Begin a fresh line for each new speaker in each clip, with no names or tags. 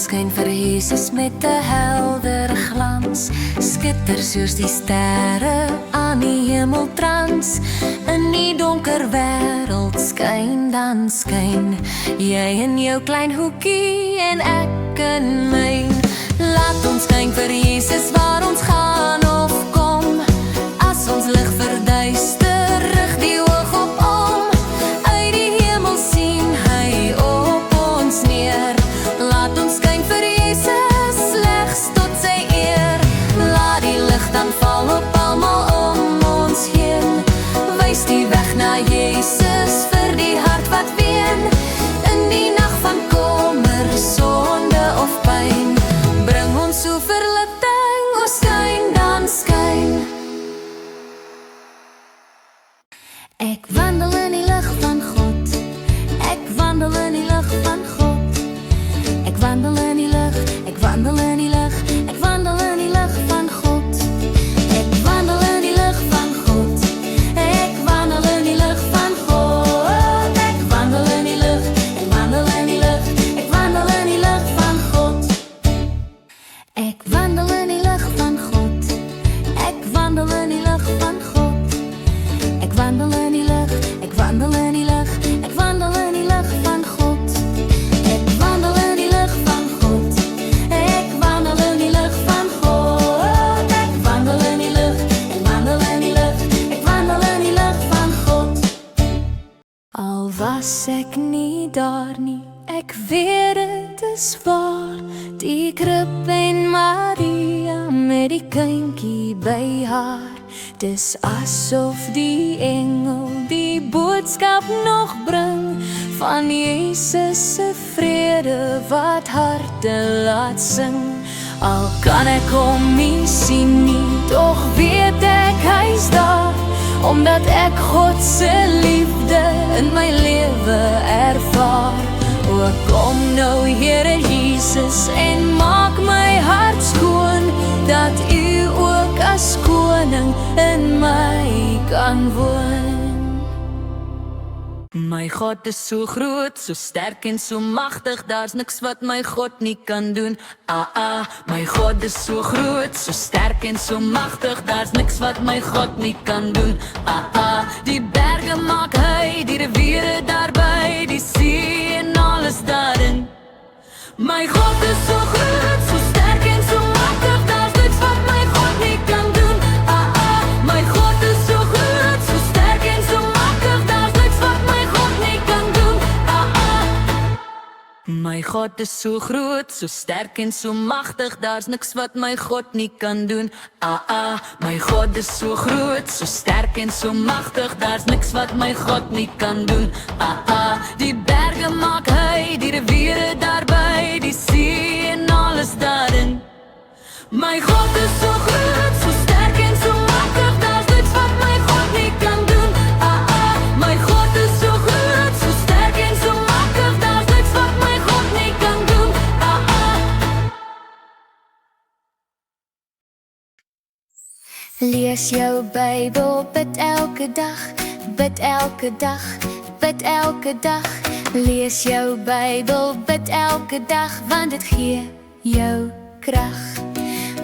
ons skyn vir Jesus met 'n helder glans, skitter soos die sterre aan die hemeltrans. In die donker wêreld skyn dan skyn jy in jou klein hoekie en ek in myn. Laat ons skyn vir Jesus waar ons gaan of kom. As ons lig verduister, rig die oog op om. Uit die hemel sien hy op ons neer. Laat ons skyn vir Jesus slegs tot sy eer. Laat die lig dan val op almal om ons heen. Wys die weg na Jesus vir die hart wat ween. In die nag van kommer, sonde of pyn, bring ons so verligting, o skyn dan skyn. Ek wandel in die lig van God. Ek wandel in die lig van God. Ek wandel in die lig, ek wandel in die lig, ek wandel in die lig van God. Ek wandel in die lig van God. Ek wandel in die lig van God. Ek wandel in die lig, ek wandel in die lig, ek wandel in die lig van God. Ek wandel in die lig van God. Ek wandel in die lig van God. Ek wandel in die lig, ek wandel in die lig, ek wandel in die lig van God. Ek wandel in die lig van God. Ek wandel in die lig van God. Ek wandel in die lig, ek wandel in die lig, ek wandel in die lig van God. Al was ek nie daar nie, ek weet dit is waar. Die krib en Maria met die kindjie by haar. Dis asof die engel die boodskap nog bring van Jesus se vrede wat harte laat sing. Al kan ek hom nie sien nie, tog weet ek hy's daar, omdat ek God se liefde in my lewe ervaar. O kom nou Here Jesus en maak my hart skoon, dat U ook as koning in my kan woon. My God is so groot, so sterk en so magtig, daar's niks wat my God nie kan doen. My God is so groot, so sterk en so magtig, daar's niks wat my God nie kan doen. Die berge maak hy, die riviere daarby, die see en alles daarin. My God is so groot, so sterk en so magtig, daar's niks wat my God nie kan doen. My God is so groot, so sterk en so magtig, daar's niks wat my God nie kan doen. My God is so groot, so sterk en so magtig, daar's niks wat my God nie kan doen. My God is so groot, so sterk en so magtig, daar's niks wat my God nie kan doen. Die berge maak hy, die riviere daarby, die see en alles daarin. My God is so groot, so sterk en so magtig, daar's niks wat my God nie kan doen. My God is so groot, so sterk en so magtig, daar's niks wat my God nie kan doen. Lees jou Bybel, bid elke dag, bid elke dag, bid elke dag. Lees jou Bybel, bid elke dag, want dit gee jou krag.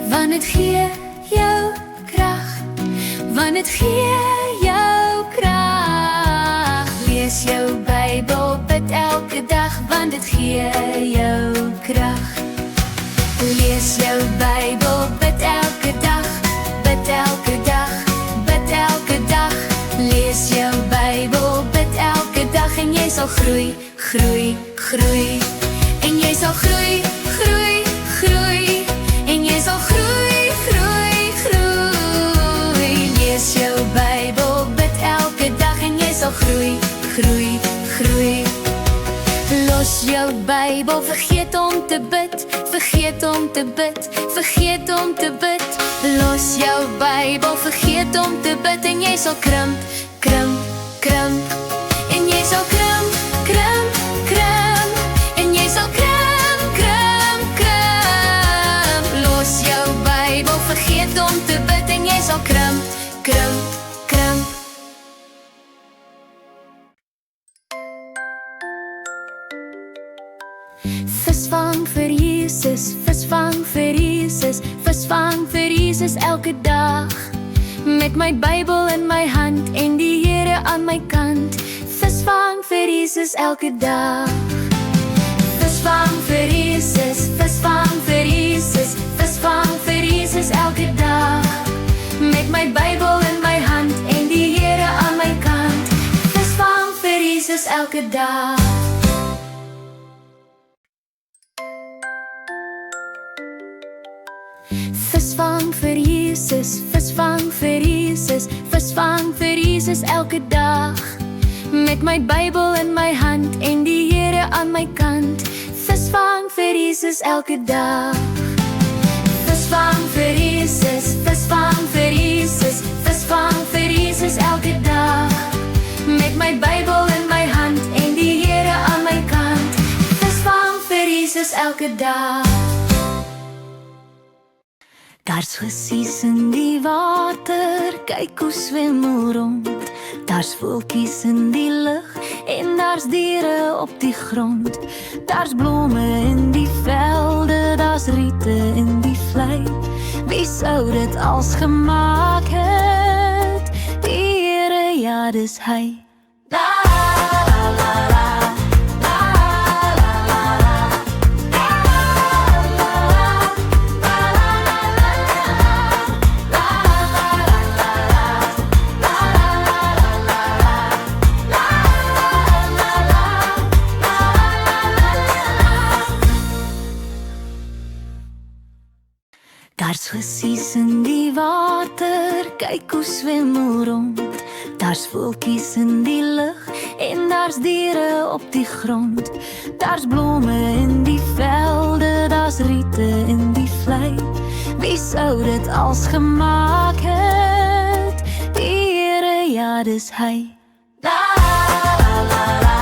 Want dit gee jou krag. Want dit gee jou krag. Lees jou Bybel, bid elke dag, want dit gee jou krag. Lees jou Bybel, bid elke dag, bid elke dag, bid elke dag. Lees jou Bybel, bid elke dag en jy sal groei, groei, groei. En jy sal groei, groei, groei. En jy sal groei, groei, groei. Lees jou Bybel, bid elke dag en jy sal groei, groei, groei. Los jou Bybel, vergeet om te bid, vergeet om te bid, vergeet om te bid. Los jou Bybel, vergeet om te bid en jy sal krimp, krimp, krimp. En jy sal krimp, krimp, krimp. En jy sal krimp, krimp, krimp. Los jou Bybel, vergeet om te bid en jy sal krimp, krimp, krimp. Vis Visvang vir Jesus, visvang vir Jesus, visvang vir Jesus elke dag. Met my Bybel in my hand en die Here aan my kant. Visvang vir Jesus elke dag. Visvang vir Jesus, visvang vir Jesus, visvang vir Jesus elke dag. Met my Bybel in my hand en die Here aan my kant. Visvang vir Jesus elke dag. Visvang vir Jesus, visvang vir Jesus, visvang vir Jesus elke dag. Met my Bybel in my hand en die Here aan my kant. Visvang vir Jesus elke dag. Visvang vir Jesus, visvang vir Jesus, visvang vir Jesus elke dag. Met my Bybel in my hand en die Here aan my kant. Visvang vir Jesus elke dag. Daar's visse in die water, kyk hoe swem hulle rond. Daar's voeltjies in die lug en daar's diere op die grond. Daar's blomme in die velde, daar's riete in die vlei. Wie sou dit als gemaak het? Die Here, ja, dis hy. La la la la. Daar's visse in die water, kyk hoe swem hulle rond. Daar's voeltjies in die lug en daar's diere op die grond. Daar's blomme in die velde, daar's riete in die vlei. Wie sou dit als gemaak het? Die Here, ja, dis hy. La la la la.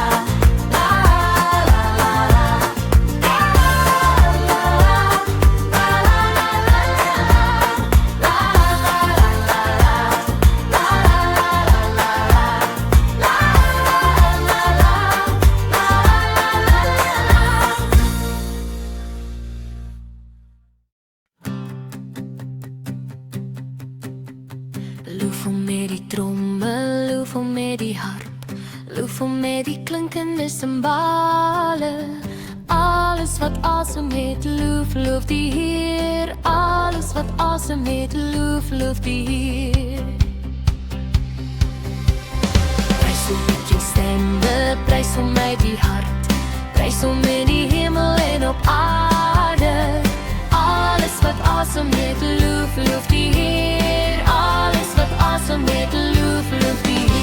Loefel met die trommel, loefel met die harp, loefel met die klinkende simbale. Alles wat asem het, loof, loof die Heer. Alles wat asem het, loof, loof die Heer. Prys hom met jou stemme, prys hom met die hart, prys hom in die hemel en op aarde. Alles wat asem het, loof, loof die Heer. Alles wat asem het, loof, loof die Heer.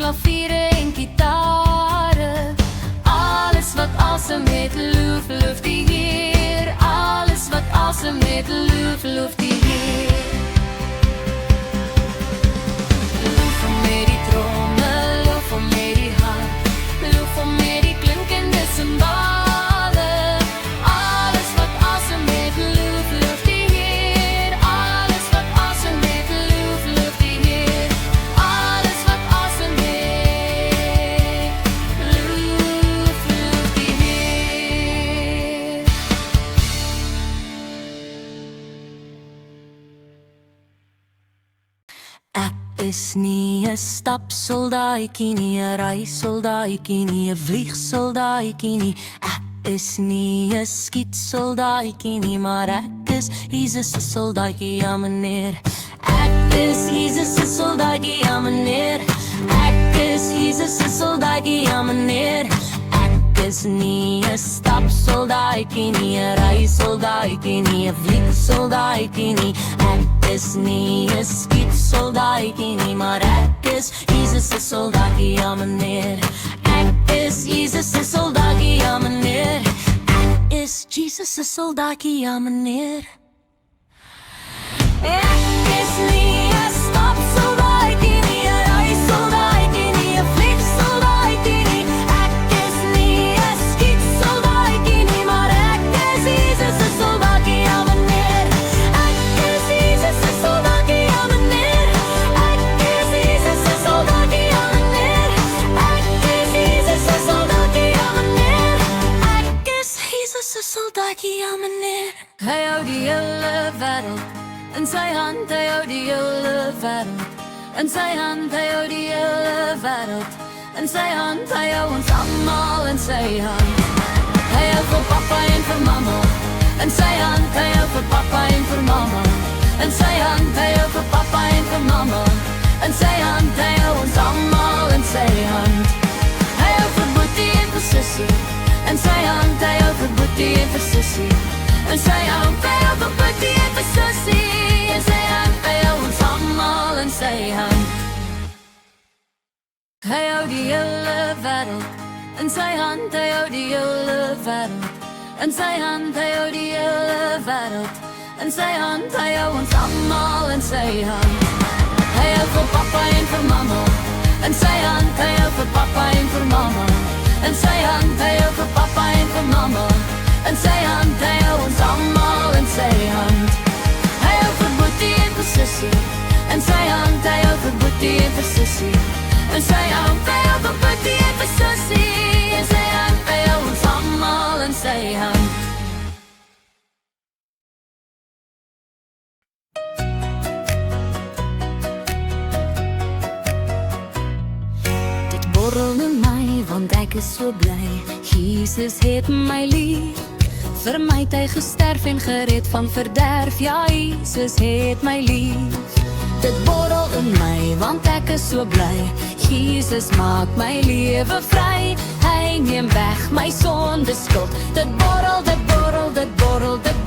Klaviere en gitare. Alles wat asem het, loof, loof die Heer. Alles wat asem het, loof, loof die Heer. Loof hom met die trommel, loof hom met die harp, loof hom met die klinkende simbale. Alles wat asem het, loof, loof die Heer. Alles wat asem het, loof, loof die Heer. Alles wat asem het, is nie 'n stapsoldaatjie nie, 'n reissoldaatjie nie, 'n vliegsoldaatjie nie. Ek is nie 'n skietsoldaatjie nie, maar ek is Jesus se soldaatjie, ja meneer. Ek is Jesus se soldaatjie, ja meneer. Ek is Jesus se soldaatjie, ja meneer. Ek is nie 'n stapsoldaatjie nie, 'n reissoldaatjie nie, 'n vliegsoldaatjie nie. Ek is nie 'n skietsoldaatjie nie, maar ek is Jesus se soldaatjie, ja meneer. Ek is Jesus se soldaatjie, ja meneer. Ek is Jesus se soldaatjie, ja meneer. Ek is nie 'n stapsoldaatjie nie, 'n reissoldaatjie nie, 'n vliegsoldaatjie nie. Ek is nie 'n skietsoldaatjie nie, maar ek is Jesus se soldaatjie, ja meneer. Ek is Jesus se soldaatjie, ja meneer. Ek is Jesus se soldaatjie, ja meneer. Ek is Jesus se soldaatjie, ja meneer. Ek is Jesus se soldaatjie, ja meneer. Hy hou die hele wêreld in sy hand, hy hou die hele wêreld in sy hand, hy hou die hele wêreld in sy hand, hy hou ons almal in sy hand. Hy hou vir papa en vir mamma in sy hand, hy hou vir papa en vir mamma in sy hand, hy hou vir papa en vir mamma in sy hand, hy hou ons almal in sy hand. Hy hou vir boetie en vir sussie in sy hand, hy hou vir boetie en vir sussie in sy hand, hy hou vir boetie en vir sussie in sy hand, hy hou ons almal in sy hand. Hy hou die hele wêreld in sy hand, hy hou die hele wêreld in sy hand, hy hou die hele wêreld in sy hand, hy hou ons almal in sy hand. Hy hou vir papa en vir mamma in sy hand, hy hou vir papa en vir mamma in sy hand, hy hou vir papa en vir mamma in sy hand, hy hou ons almal in sy hand. Hy hou vir boetie en vir sussie in sy hand, hy hou vir boetie en vir sussie in sy hand, hy hou vir boetie en vir sussie in sy hand, hy hou ons almal in sy hand. Dit borrel in my, want ek is so bly, Jesus het my lief. Vir my het hy gesterf en gered van verderf, ja, Jesus het my lief. Dit borrel in my, want ek is so bly, Jesus maak my lewe vry. Hy neem weg my sonde skuld. Dit borrel, dit borrel, dit borrel, dit